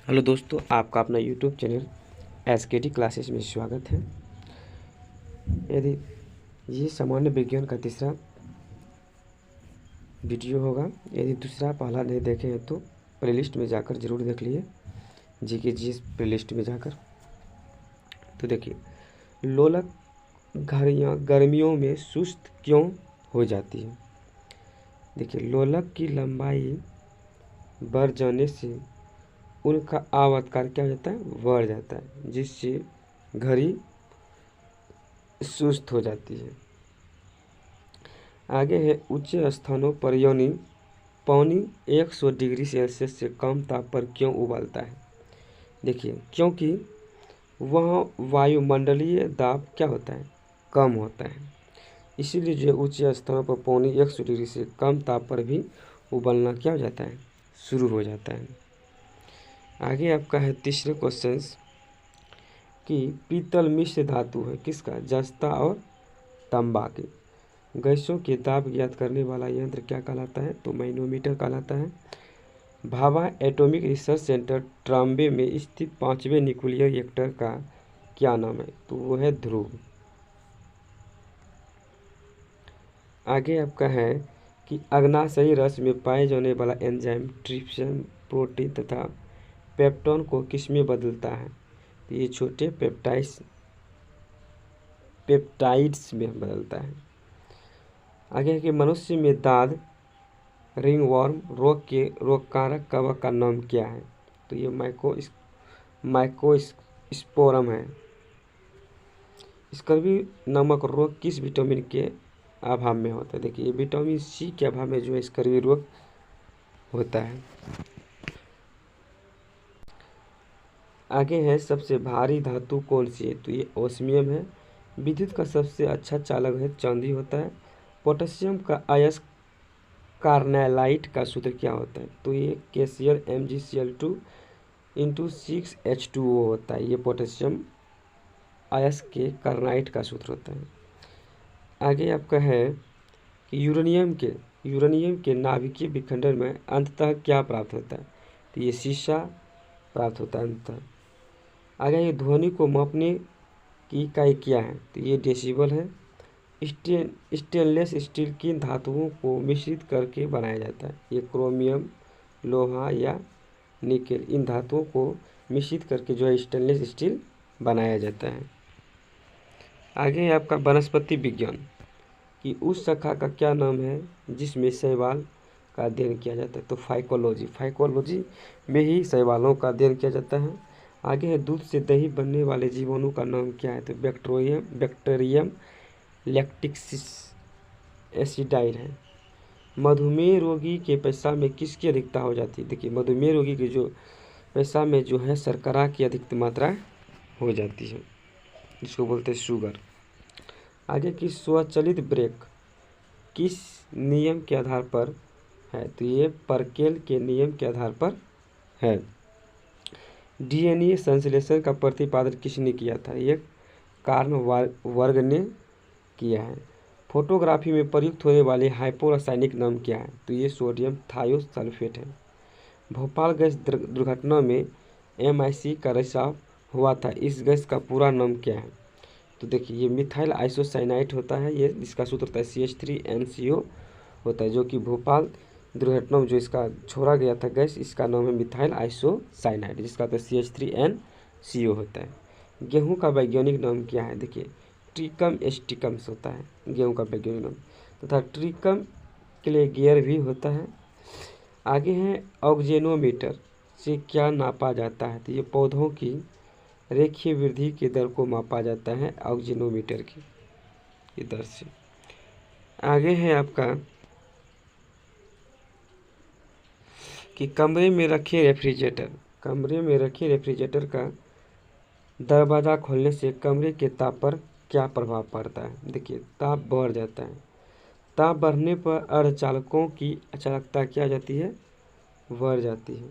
Hello दोस्तों, आपका अपना यूट्यूब चैनल एसकेटी क्लासेस में स्वागत है। यदि ये सामान्य विज्ञान का तीसरा वीडियो होगा। यदि दूसरा पहला नहीं देखे हैं तो प्लेलिस्ट में जाकर ज़रूर देख लिए, जीके प्लेलिस्ट में जाकर। तो देखिए, लोलक घड़ियाँ गर्मियों में सुस्त क्यों हो जाती है। देखिए, लोलक की लंबाई बढ़ जाने से उनका आवर्तकाल क्या हो जाता है, बढ़ जाता है, जिससे घड़ी सुस्त हो जाती है। आगे है, उच्च स्थानों पर यानी पौनी 100 डिग्री सेल्सियस से कम ताप पर क्यों उबलता है। देखिए, क्योंकि वहाँ वायुमंडलीय दाब क्या होता है, कम होता है, इसीलिए जो उच्च स्थानों पर पौनी 100 डिग्री से कम ताप पर भी उबलना क्या हो जाता है, शुरू हो जाता है। आगे आपका है तीसरे क्वेश्चन कि पीतल मिश्र धातु है किसका, जस्ता और तांबा की। गैसों के दाब ज्ञात करने वाला यंत्र क्या कहलाता है, तो मैनोमीटर कहलाता है। Bhabha atomic research centre Trombay में स्थित 5वें न्यूक्लियर रिएक्टर का क्या नाम है, तो वो है ध्रुव। आगे आपका है कि अग्नाशयी रस में पाए जाने वाला एंजाइम ट्रिप्सिन प्रोटीन तथा पेप्टोन को किसमें बदलता है, तो ये छोटे पेप्टाइड्स में बदलता है। आगे है कि मनुष्य में दाद रिंगवर्म रोग के रोगकारक कवक का नाम क्या है, तो ये माइकोस्पोरम है। स्कर्वी नामक रोग किस विटामिन के अभाव में होता है। देखिए, विटामिन सी के अभाव में जो है स्कर्वी रोग होता है। आगे है, सबसे भारी धातु कौन सी है, तो ये ओस्मियम है। विद्युत का सबसे अच्छा चालक है चांदी होता है। पोटेशियम का अयस्क कार्नेलाइट का सूत्र क्या होता है, तो ये केसीएल MgCl2 इंटू 6H2O होता है। ये पोटेशियम अयस्क के कार्नाइट का सूत्र होता है। आगे आपका है कि यूरेनियम के नाभिकीय विखंडन में अंततः क्या प्राप्त होता है, तो ये शीशा प्राप्त होता है अंततः। आगे ये ध्वनि को मापने की इकाई क्या है, तो ये डेसिबल है। स्टेनलेस स्टील की धातुओं को मिश्रित करके बनाया जाता है, ये क्रोमियम, लोहा या निकेल, इन धातुओं को मिश्रित करके जो है स्टेनलेस स्टील बनाया जाता है। आगे आपका वनस्पति विज्ञान कि उस शाखा का क्या नाम है जिसमें शैवाल का अध्ययन किया जाता है, तो फाइकोलॉजी में ही शैवालों का अध्ययन किया जाता है। आगे है, दूध से दही बनने वाले जीवाणु का नाम क्या है, तो बैक्टीरियम लैक्टिसिस एसिडाइड है। मधुमेह रोगी के पेशाब में किसकी अधिकता हो जाती है। देखिए, मधुमेह रोगी के जो पेशाब में जो है शर्करा की अधिक मात्रा हो जाती है, जिसको बोलते हैं शुगर। आगे की स्वचालित ब्रेक किस नियम के आधार पर है, तो ये परकेल के नियम के आधार पर है। डीएनए संश्लेषण का प्रतिपादन किसने किया था, ये कार्ल वर्ग ने किया है। फोटोग्राफी में प्रयुक्त होने वाले हाइपोरासायनिक नाम क्या है, तो ये सोडियम थायोसल्फेट है। भोपाल गैस दुर्घटना में MIC का रिसाव हुआ था, इस गैस का पूरा नाम क्या है, तो देखिए ये मिथाइल आइसोसाइनाइड होता है। ये इसका सूत्र होता है CH3NCO होता है, जो कि भोपाल दुर्घटना में जो इसका छोड़ा गया था गैस, इसका नाम है मिथाइल आइसोसाइनाइड, जिसका तो CH3NCO होता है। गेहूं का वैज्ञानिक नाम क्या है, देखिए ट्रिकम एस्टिकम्स होता है गेहूं का वैज्ञानिक नाम, तथा ट्रिकम क्लेगियर भी होता है। आगे है, ऑक्जेनोमीटर से क्या नापा जाता है, तो ये पौधों की रेखीय वृद्धि की दर को मापा जाता है ऑक्जेनोमीटर की दर से। आगे है आपका कि कमरे में रखे रेफ्रिजरेटर का दरवाज़ा खोलने से कमरे के ताप पर क्या प्रभाव पड़ता है। देखिए, ताप बढ़ जाता है। ताप बढ़ने पर अर्धचालकों की चालकता क्या जाती है, बढ़ जाती है।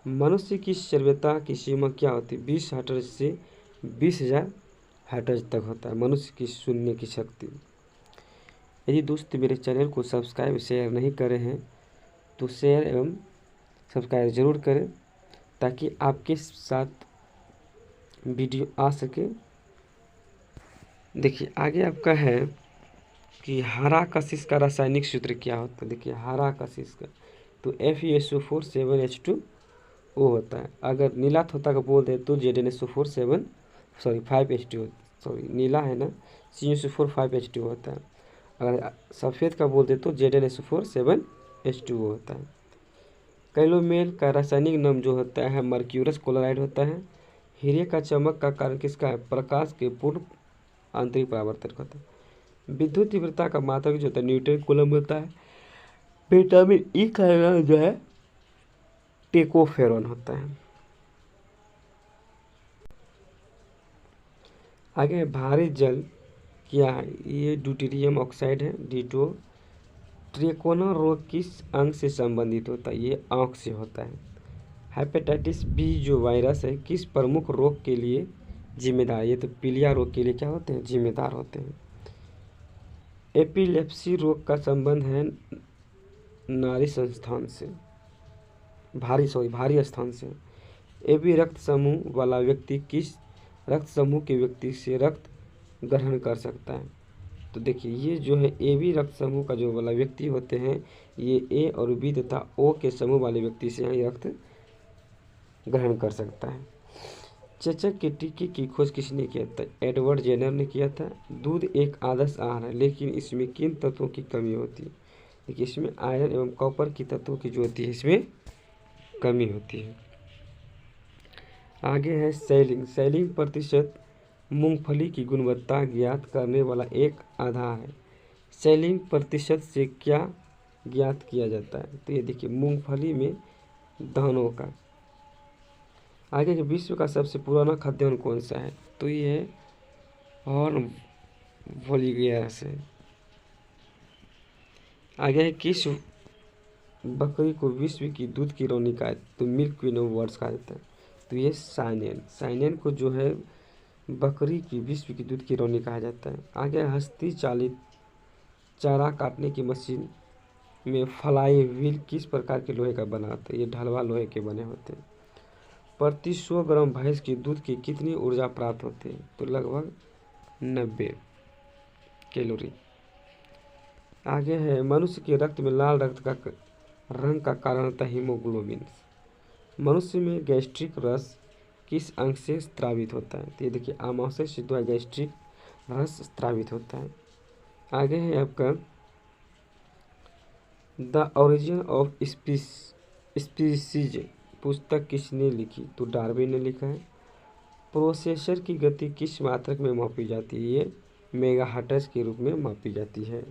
मनुष्य की श्रव्यता की सीमा क्या होती है, 20 हर्ट्ज से 20,000 हर्ट्ज तक होता है मनुष्य की सुनने की शक्ति। यदि दोस्त मेरे चैनल को सब्सक्राइब शेयर नहीं करे हैं तो शेयर एवं सब्सक्राइब जरूर करें, ताकि आपके साथ वीडियो आ सके। देखिए आगे आपका है कि हरा कशिश का रासायनिक सूत्र क्या होता है। देखिए हरा कशिश का तो FeSO4 7H2O होता है। अगर नीला तोता का बोल दे तो ZnSO4 5H2O, सॉरी नीला है ना, CnSO4 5H2O होता है। अगर सफ़ेद का बोल दे तो ZnSO4 7H2O होता है। कैलोमेल का रासायनिक नाम जो होता है मर्क्यूरस क्लोराइड होता है। हीरे का चमक का कारण किसका है? प्रकाश के पूर्ण आंतरिक परावर्तन होता है। विद्युत तीव्रता का मात्रक जो होता है न्यूटन कूलम होता है। विटामिन ई का नाम जो है टेकोफेरॉन होता है। आगे भारी जल क्या है? ये ड्यूटेरियम ऑक्साइड है D2। ट्रेकोना रोग किस अंग से संबंधित होता है? ये आँख से होता है। हेपेटाइटिस बी जो वायरस है किस प्रमुख रोग के लिए जिम्मेदार है? ये तो पीलिया रोग के लिए क्या होते हैं? जिम्मेदार होते हैं। एपिलेप्सी रोग का संबंध है नाड़ी संस्थान से, भारी स्थान से। AB रक्त समूह वाला व्यक्ति किस रक्त समूह के व्यक्ति से रक्त ग्रहण कर सकता है? तो देखिए ये जो है AB रक्त समूह का जो वाला व्यक्ति होते हैं ये A और B तथा O के समूह वाले व्यक्ति से रक्त ग्रहण कर सकता है। चेचक के टीके की खोज किसने किया था? एडवर्ड जेनर ने किया था। दूध एक आदर्श आहार है लेकिन इसमें किन तत्वों की कमी होती है? देखिए इसमें आयरन एवं कॉपर की तत्वों की जो होती है इसमें कमी होती है। आगे है सेलिंग। सेलिंग प्रतिशत मूंगफली की गुणवत्ता ज्ञात करने वाला एक आधार है। सेलिंग प्रतिशत से क्या ज्ञात किया जाता है? तो ये देखिए मूंगफली में दानों का। आगे जो विश्व का सबसे पुराना खाद्यान्न कौन सा है? तो ये है हॉर्न वोलिगेरस है। आगे है किस बकरी को विश्व की दूध की रानी कहा? तो मिल्क क्वीन ऑफ वर्ल्ड कहा जाता है। तो ये साइनेन को जो है बकरी की विश्व की दूध की रानी कहा जाता है। आगे हस्ती चालित चारा काटने की मशीन में फ्लाई व्हील किस प्रकार के लोहे का बना होता है? ये ढलवा लोहे के बने होते हैं। प्रति 100 ग्राम भैंस की दूध की कितनी ऊर्जा प्राप्त होती है? तो लगभग 90 कैलोरी। आगे है मनुष्य के रक्त में लाल रक्त का रंग का कारण होता है हीमोग्लोबिन। मनुष्य में गैस्ट्रिक रस किस अंग से स्रावित होता है? तो ये देखिए आमाशय से जो है गैस्ट्रिक रस स्रावित होता है। आगे है आपका द ओरिजिन ऑफ स्पीसीज पुस्तक किसने लिखी? तो डार्विन ने लिखा है। प्रोसेसर की गति किस मात्रक में मापी जाती है? ये मेगाहर्ट्ज के रूप में मापी जाती है।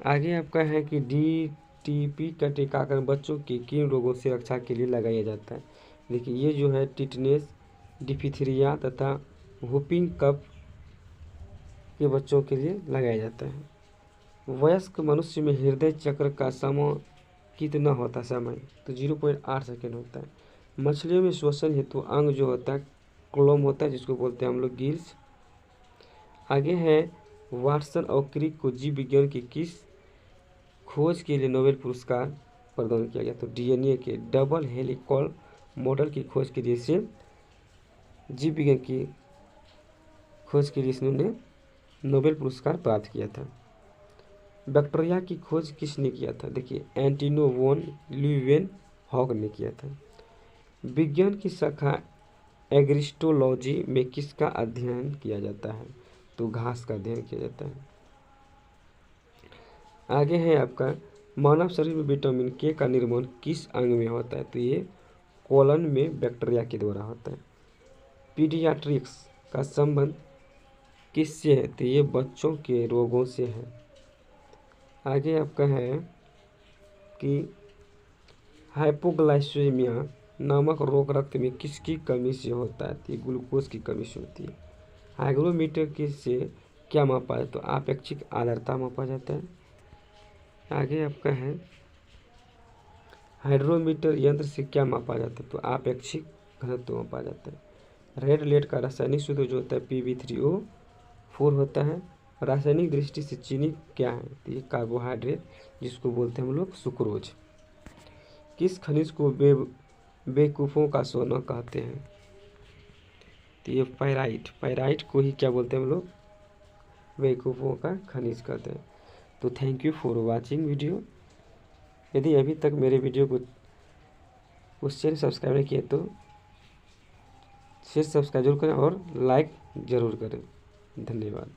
आगे आपका है कि DTP का टीकाकरण बच्चों के किन रोगों से रक्षा के लिए लगाया जाता है? देखिए ये जो है टिटनेस, डिphtheria तथा whooping कफ के बच्चों के लिए लगाया जाता है। वयस्क मनुष्य में हृदय चक्र का समय कितना होता है? समय तो 0.8 सेकेंड होता है। मछलियों में श्वसन हेतु अंग जो होता है क्लोम होता है जिसको बोलते हैं हम लोग गिल्स। आगे है वाटसन और क्रिक को जीव विज्ञान की किस खोज के लिए नोबेल पुरस्कार प्रदान किया गया? तो DNA के डबल हेलिकल मॉडल की खोज के लिए से जीव विज्ञान की खोज के लिए इन्होंने नोबेल पुरस्कार प्राप्त किया था। बैक्टीरिया की खोज किसने किया था? देखिए एंटोनियो वॉन ल्यूवेनहॉक ने किया था। विज्ञान की शाखा एग्रिस्टोलॉजी में किसका अध्ययन किया जाता है? तो घास का अध्ययन किया जाता है। आगे है आपका मानव शरीर में विटामिन के का निर्माण किस अंग में होता है? तो ये कोलन में बैक्टीरिया के द्वारा होता है। पीडियाट्रिक्स का संबंध किससे है? तो ये बच्चों के रोगों से है। आगे आपका है कि हाइपोग्लाइसेमिया नामक रोग रक्त में किसकी कमी से होता है? तो ये ग्लूकोज की कमी से होती है। हाइग्रोमीटर के से क्या मापा है? तो आपेक्षिक आर्द्रता मापा जाता है। आगे आपका है हाइड्रोमीटर यंत्र से क्या मापा जाता है? तो आपेक्षिक घनत्व मापा जाता है। रेड लेड का रासायनिक सूत्र जो होता है Pb3O4 होता है। रासायनिक दृष्टि से चीनी क्या है? तो ये कार्बोहाइड्रेट जिसको बोलते हैं हम लोग सुक्रोज। किस खनिज को बेवकूफ़ों का सोना कहते हैं? तो ये पैराइट को ही क्या बोलते हैं हम लोग? बेवकूफ़ों का खनिज कहते हैं। तो thank you for watching video. यदि अभी तक मेरे वीडियो को उस चैनल सब्सक्राइब नहीं किए तो शेयर सब्सक्राइब जरूर करें और लाइक ज़रूर करें। धन्यवाद।